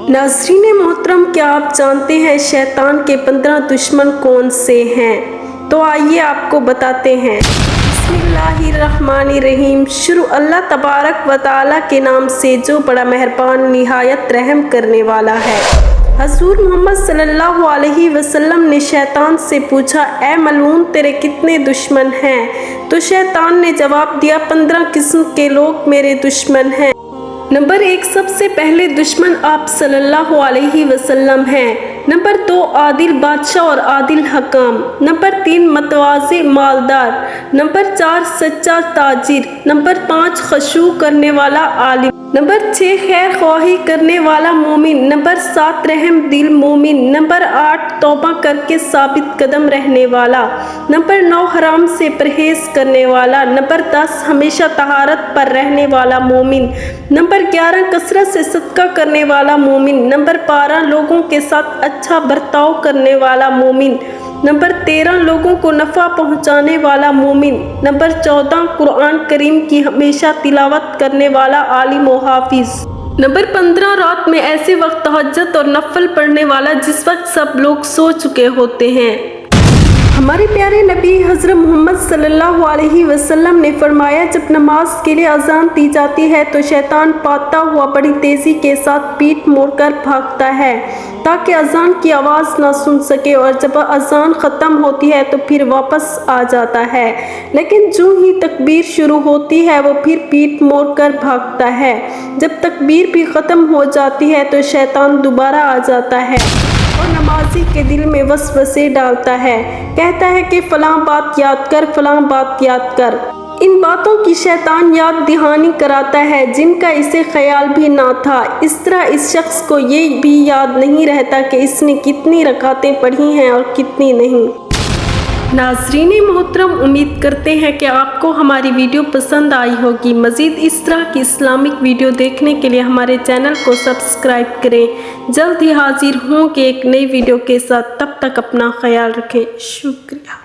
नाज़रीन मोहतरम, क्या आप जानते हैं शैतान के 15 दुश्मन कौन से हैं? तो आइए आपको बताते हैं। बिस्मिल्लाहिर्रहमानिर्रहीम। शुरू अल्लाह तबारक व तआला के नाम से जो बड़ा मेहरबान निहायत रहम करने वाला है। हज़ूर मोहम्मद सल्लल्लाहु अलैहि वसल्लम ने शैतान से पूछा, ए मलऊन, तेरे कितने दुश्मन हैं? तो शैतान ने जवाब दिया, 15 किस्म के लोग मेरे दुश्मन हैं। नंबर 1, सबसे पहले दुश्मन आप सल्लल्लाहु अलैहि वसल्लम हैं। नंबर 2, आदिल बादशाह और आदिल हकाम। नंबर 3, मतवाज़े मालदार। नंबर 4, सच्चा ताजिर। नंबर 5, खशू करने वाला आलिम। नंबर 6, खैर ख्वाही करने वाला मोमिन। नंबर 7, रहम दिल मोमिन। नंबर 8, तौबा करके साबित कदम रहने वाला। नंबर 9, हराम से परहेज करने वाला। नंबर 10, हमेशा तहारत पर रहने वाला मोमिन। नंबर 11, कसरत से सदका करने वाला मोमिन। नंबर 12, लोगों के साथ अच्छा बर्ताव करने वाला मोमिन। नंबर 13, लोगों को नफ़ा पहुंचाने वाला मोमिन। नंबर 14, कुरान करीम की हमेशा तिलावत करने वाला आलिम व हाफिज। नंबर 15, रात में ऐसे वक्त तहज्जुद और नफल पढ़ने वाला जिस वक्त सब लोग सो चुके होते हैं। हमारे प्यारे नबी हज़रत मोहम्मद सल्लल्लाहु अलैहि वसल्लम ने फरमाया, जब नमाज के लिए अजान दी जाती है तो शैतान भागता हुआ बड़ी तेज़ी के साथ पीठ मोड़कर भागता है ताकि अजान की आवाज़ ना सुन सके, और जब अजान ख़त्म होती है तो फिर वापस आ जाता है, लेकिन जो ही तकबीर शुरू होती है वो फिर पीठ मोड़कर भागता है। जब तकबीर भी ख़त्म हो जाती है तो शैतान दोबारा आ जाता है और नमाजी के दिल में वसवसे डालता है, कहता है कि फ़लाँ बात याद कर, फ़लाँ बात याद कर। इन बातों की शैतान याद दहानी कराता है जिनका इसे ख्याल भी ना था। इस तरह इस शख्स को ये भी याद नहीं रहता कि इसने कितनी रकातें पढ़ी हैं और कितनी नहीं। नाज़रीन मोहतरम, उम्मीद करते हैं कि आपको हमारी वीडियो पसंद आई होगी। मज़ीद इस तरह की इस्लामिक वीडियो देखने के लिए हमारे चैनल को सब्सक्राइब करें। जल्द ही हाजिर होंगे एक नई वीडियो के साथ, तब तक अपना ख्याल रखें। शुक्रिया।